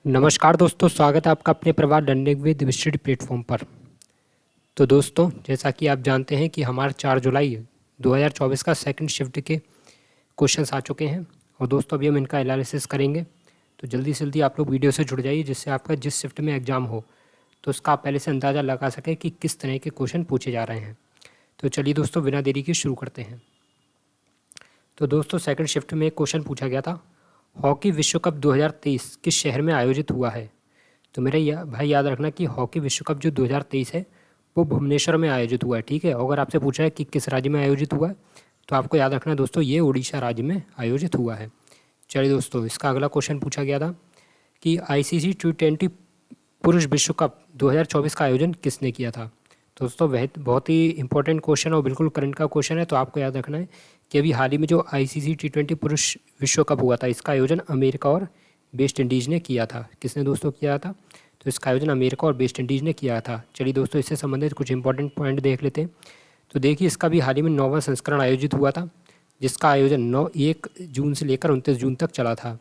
नमस्कार दोस्तों, स्वागत है आपका अपने प्रवाह लर्निंग विद स्टडी प्लेटफॉर्म पर। तो दोस्तों, जैसा कि आप जानते हैं कि हमारा 4 जुलाई 2024 का सेकंड शिफ्ट के क्वेश्चंस आ चुके हैं और दोस्तों अभी हम इनका एनालिसिस करेंगे। तो जल्दी से जल्दी आप लोग वीडियो से जुड़ जाइए, जिससे आपका जिस शिफ्ट में एग्ज़ाम हो तो उसका आप पहले से अंदाज़ा लगा सकें कि किस तरह के क्वेश्चन पूछे जा रहे हैं। तो चलिए दोस्तों, बिना देरी के शुरू करते हैं। तो दोस्तों, सेकंड शिफ्ट में एक क्वेश्चन पूछा गया था, हॉकी विश्व कप 2023 किस शहर में आयोजित हुआ है। तो मेरे भाई याद रखना कि हॉकी विश्व कप जो 2023 है वो भुवनेश्वर में आयोजित हुआ है। ठीक है, अगर आपसे पूछा है कि किस राज्य में आयोजित हुआ है तो आपको याद रखना है दोस्तों, ये उड़ीसा राज्य में आयोजित हुआ है। चलिए दोस्तों, इसका अगला क्वेश्चन पूछा गया था कि ICC T20 पुरुष विश्व कप 2024 का आयोजन किसने किया था। दोस्तों वह बहुत ही इंपॉर्टेंट क्वेश्चन और बिल्कुल करंट का क्वेश्चन है। तो आपको याद रखना है कि अभी हाल ही में जो ICC T20 पुरुष विश्व कप हुआ था, इसका आयोजन अमेरिका और वेस्ट इंडीज़ ने किया था। किसने दोस्तों किया था? तो इसका आयोजन अमेरिका और वेस्ट इंडीज़ ने किया था। चलिए दोस्तों, इससे संबंधित कुछ इंपॉर्टेंट पॉइंट देख लेते हैं। तो देखिए, इसका भी हाल ही में 9वां संस्करण आयोजित हुआ था, जिसका आयोजन 1 जून से लेकर 29 जून तक चला था।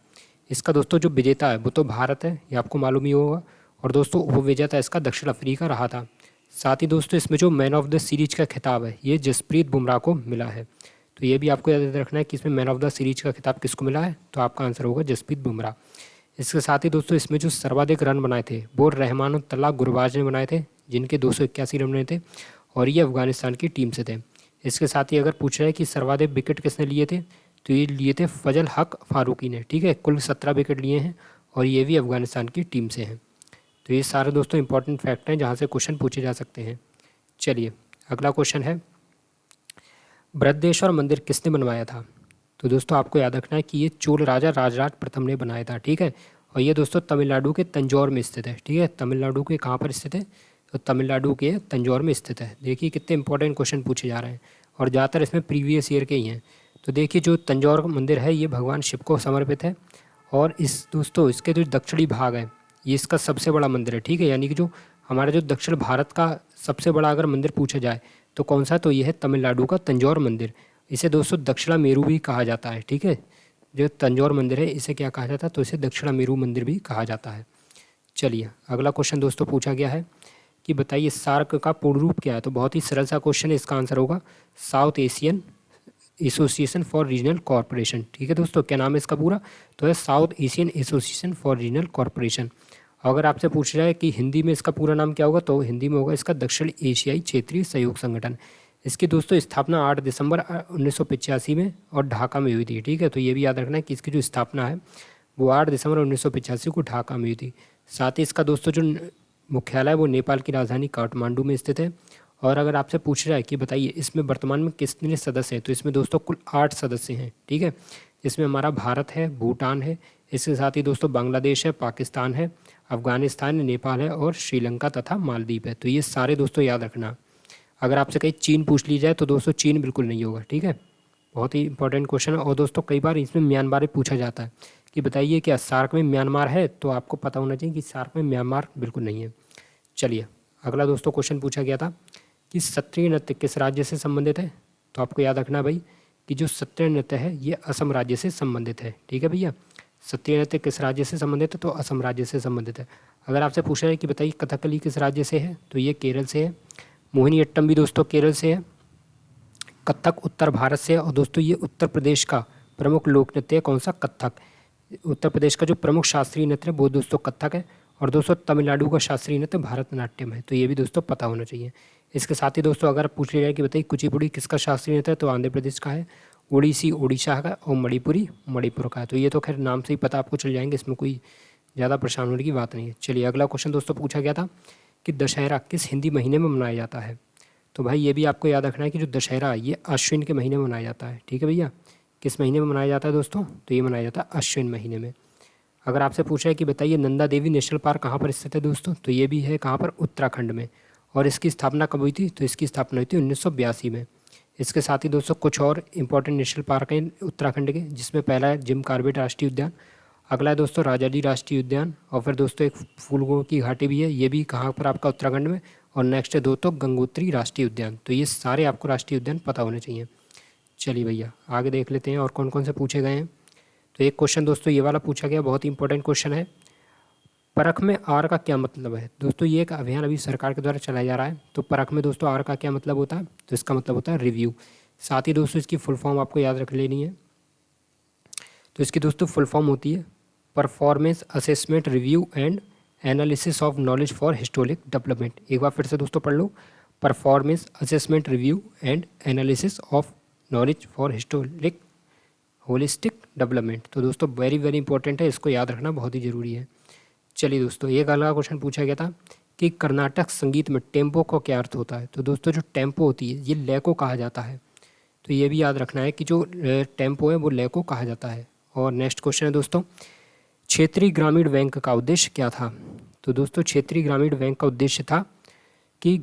इसका दोस्तों जो विजेता है वो तो भारत है, ये आपको मालूम ही होगा। और दोस्तों उपविजेता इसका दक्षिण अफ्रीका रहा था। साथ ही दोस्तों इसमें जो मैन ऑफ द सीरीज का खिताब है ये जसप्रीत बुमराह को मिला है। तो ये भी आपको याद रखना है कि इसमें मैन ऑफ द सीरीज का खिताब किसको मिला है। तो आपका आंसर होगा जसप्रीत बुमराह। इसके साथ ही दोस्तों इसमें जो सर्वाधिक रन बनाए थे वो रहमानुल्लाह गुरबाज ने बनाए थे, जिनके 281 रन बने थे और ये अफगानिस्तान की टीम से थे। इसके साथ ही अगर पूछ रहे हैं कि सर्वाधिक विकेट किसने लिए थे, तो ये लिए थे फजल हक फारूकी ने। ठीक है, कुल 17 विकेट लिए हैं और ये भी अफगानिस्तान की टीम से हैं। तो ये सारे दोस्तों इंपॉर्टेंट फैक्ट हैं जहाँ से क्वेश्चन पूछे जा सकते हैं। चलिए अगला क्वेश्चन है, बृहदेश्वर मंदिर किसने बनवाया था। तो दोस्तों आपको याद रखना है कि ये चोल राजा राजराज प्रथम ने बनाया था। ठीक है, और ये दोस्तों तमिलनाडु के तंजौर में स्थित है। ठीक है, तमिलनाडु के कहाँ पर स्थित है? तो तमिलनाडु के तंजौर में स्थित है। देखिए कितने इंपॉर्टेंट क्वेश्चन पूछे जा रहे हैं और ज़्यादातर इसमें प्रीवियस ईयर के ही हैं। तो देखिए जो तंजौर मंदिर है ये भगवान शिव को समर्पित है और इस दोस्तों इसके जो दक्षिणी भाग है ये इसका सबसे बड़ा मंदिर है। ठीक है, यानी कि जो हमारा जो दक्षिण भारत का सबसे बड़ा अगर मंदिर पूछा जाए तो कौन सा, तो ये है तमिलनाडु का तंजौर मंदिर। इसे दोस्तों दक्षिणा मेरू भी कहा जाता है। ठीक है, जो तंजौर मंदिर है इसे क्या कहा जाता है, तो इसे दक्षिणा मेरू मंदिर भी कहा जाता है। चलिए अगला क्वेश्चन दोस्तों पूछा गया है कि बताइए सार्क का पूर्ण रूप क्या है। तो बहुत ही सरल सा क्वेश्चन है, इसका आंसर होगा south Asian association for regional corporation. ठीक है दोस्तों, क्या नाम है इसका पूरा, तो है south Asian association for regional corporation. अगर आपसे पूछ रहा है कि हिंदी में इसका पूरा नाम क्या होगा, तो हिंदी में होगा इसका दक्षिण एशियाई क्षेत्रीय सहयोग संगठन। इसकी दोस्तों स्थापना 8 दिसंबर 1985 में और ढाका में हुई थी। ठीक है, तो ये भी याद रखना है कि इसकी जो स्थापना है वो 8 दिसंबर 1985 को ढाका में हुई थी। साथ ही इसका दोस्तों जो मुख्यालय है वो नेपाल की राजधानी काठमांडू में स्थित है। और अगर आपसे पूछ रहा है कि बताइए इसमें वर्तमान में कितने सदस्य हैं, तो इसमें दोस्तों कुल 8 सदस्य हैं। ठीक है, इसमें हमारा भारत है, भूटान है, इसके साथ ही दोस्तों बांग्लादेश है, पाकिस्तान है, अफगानिस्तान है, नेपाल है और श्रीलंका तथा मालदीव है। तो ये सारे दोस्तों याद रखना। अगर आपसे कहीं चीन पूछ ली जाए तो दोस्तों चीन बिल्कुल नहीं होगा। ठीक है, बहुत ही इंपॉर्टेंट क्वेश्चन है। और दोस्तों कई बार इसमें म्यांमार भी पूछा जाता है कि बताइए क्या सार्क में म्यांमार है, तो आपको पता होना चाहिए कि सार्क में म्यांमार बिल्कुल नहीं है। चलिए अगला दोस्तों क्वेश्चन पूछा गया था कि सत्रीय नृत्य किस राज्य से संबंधित है। तो आपको याद रखना भाई कि जो सत्रीय नृत्य है ये असम राज्य से संबंधित है। ठीक है भैया, सत्रीय नृत्य किस राज्य से संबंधित है, तो असम राज्य से संबंधित है। अगर आपसे पूछा है कि बताइए कथकली किस राज्य से है, तो ये केरल से है। मोहिनीअट्टम भी दोस्तों केरल से है। कथक उत्तर भारत से है और दोस्तों ये उत्तर प्रदेश का प्रमुख लोक नृत्य है। कौन सा? कथक। उत्तर प्रदेश का जो प्रमुख शास्त्रीय नृत्य है वो दोस्तों कथक है। और दोस्तों तमिलनाडु का शास्त्रीय नृत्य भरतनाट्यम है। तो ये भी दोस्तों पता होना चाहिए। इसके साथ ही दोस्तों अगर पूछ लिया जाए कि बताइए कुचिपुड़ी किसका शास्त्रीय नृत्य है, तो आंध्र प्रदेश का है, ओडिसी उड़ीसा का और मणिपुरी मणिपुर का है। तो ये तो खैर नाम से ही पता आपको चल जाएंगे, इसमें कोई ज़्यादा परेशान होने की बात नहीं है। चलिए अगला क्वेश्चन दोस्तों पूछा गया था कि दशहरा किस हिंदी महीने में मनाया जाता है। तो भाई ये भी आपको याद रखना है कि जो दशहरा ये अश्विन के महीने में मनाया जाता है। ठीक है भैया, किस महीने में मनाया जाता है दोस्तों, तो ये मनाया जाता है अश्विन महीने में। अगर आपसे पूछा है कि बताइए नंदा देवी नेशनल पार्क कहाँ पर स्थित है दोस्तों, तो ये भी है कहाँ पर, उत्तराखंड में। और इसकी स्थापना कब हुई थी, तो इसकी स्थापना हुई थी 1982 में। इसके साथ ही दोस्तों कुछ और इंपॉर्टेंट नेशनल पार्क हैं उत्तराखंड के, जिसमें पहला है जिम कॉर्बेट राष्ट्रीय उद्यान, अगला है दोस्तों राजाजी राष्ट्रीय उद्यान और फिर दोस्तों एक फूलों की घाटी भी है, ये भी कहाँ पर आपका, उत्तराखंड में। और नेक्स्ट है दोस्तों गंगोत्री राष्ट्रीय उद्यान। तो ये सारे आपको राष्ट्रीय उद्यान पता होने चाहिए। चलिए भैया आगे देख लेते हैं और कौन कौन से पूछे गए हैं। तो एक क्वेश्चन दोस्तों ये वाला पूछा गया, बहुत ही इंपॉर्टेंट क्वेश्चन है। परख में आर का क्या मतलब है दोस्तों? ये एक अभियान अभी सरकार के द्वारा चलाया जा रहा है। तो परख में दोस्तों आर का क्या मतलब होता है? तो इसका मतलब होता है रिव्यू। साथ ही दोस्तों इसकी फुल फॉर्म आपको याद रख लेनी है। तो इसकी दोस्तों फुल फॉर्म होती है performance assessment review and analysis of knowledge for historic development. एक बार फिर से दोस्तों पढ़ लो, performance assessment review and analysis of knowledge for historic holistic development. तो दोस्तों वेरी वेरी इंपॉर्टेंट है, इसको याद रखना बहुत ही ज़रूरी है। चलिए दोस्तों, एक अगला क्वेश्चन पूछा गया था कि कर्नाटक संगीत में टेम्पो का क्या अर्थ होता है? तो दोस्तों जो टेम्पो होती है ये लय को कहा जाता है। तो ये भी याद रखना है कि जो टेम्पो है वो लय को कहा जाता है। और नेक्स्ट क्वेश्चन है दोस्तों, क्षेत्रीय ग्रामीण बैंक का उद्देश्य क्या था? तो दोस्तों क्षेत्रीय ग्रामीण बैंक का उद्देश्य था कि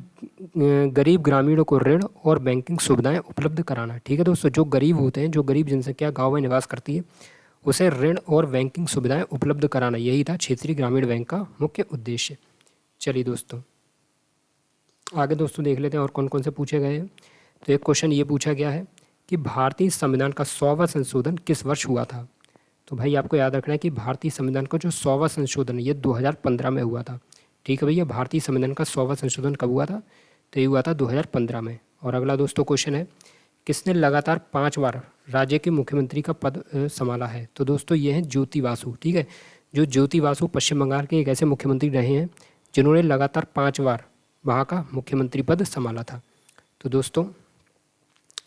गरीब ग्रामीणों को ऋण और बैंकिंग सुविधाएं उपलब्ध कराना। ठीक है दोस्तों, जो गरीब होते हैं, जो गरीब जनसंख्या गाँव में निवास करती है, उसे ऋण और बैंकिंग सुविधाएं उपलब्ध कराना, यही था क्षेत्रीय ग्रामीण बैंक का मुख्य उद्देश्य। चलिए दोस्तों आगे दोस्तों देख लेते हैं और कौन कौन से पूछे गए हैं। तो एक क्वेश्चन ये पूछा गया है कि भारतीय संविधान का 100वां संशोधन किस वर्ष हुआ था? तो भाई आपको याद रखना है कि भारतीय संविधान का जो 100वां संशोधन है ये 2015 में हुआ था। ठीक है भैया, भारतीय संविधान का 100वां संशोधन कब हुआ था? तो ये हुआ था 2015 में। और अगला दोस्तों क्वेश्चन है, किसने लगातार 5 बार राज्य के मुख्यमंत्री का पद संभाला है? तो दोस्तों ये हैं ज्योति बासु। ठीक है, जो ज्योति बासु पश्चिम बंगाल के एक ऐसे मुख्यमंत्री रहे हैं जिन्होंने लगातार 5 बार वहाँ का मुख्यमंत्री पद संभाला था। तो दोस्तों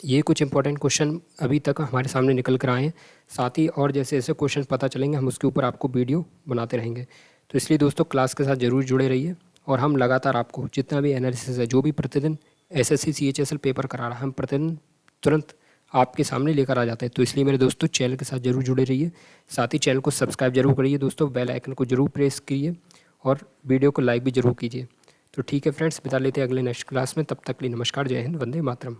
ये कुछ इंपॉर्टेंट क्वेश्चन अभी तक हमारे सामने निकल कर आए हैं। साथ ही और जैसे जैसे क्वेश्चन पता चलेंगे हम उसके ऊपर आपको वीडियो बनाते रहेंगे। तो इसलिए दोस्तों क्लास के साथ ज़रूर जुड़े रहिए और हम लगातार आपको जितना भी एनालिसिस है, जो भी प्रतिदिन एसएससी सीएचएसएल पेपर करा रहा है, हम प्रतिदिन तुरंत आपके सामने लेकर आ जाते हैं। तो इसलिए मेरे दोस्तों चैनल के साथ जरूर जुड़े रहिए। साथ ही चैनल को सब्सक्राइब जरूर करिए दोस्तों, बेल आइकन को जरूर प्रेस कीजिए और वीडियो को लाइक भी जरूर कीजिए। तो ठीक है फ्रेंड्स, बिता लेते हैं अगले नेक्स्ट क्लास में। तब तक के लिए नमस्कार, जय हिंद, वंदे मातरम।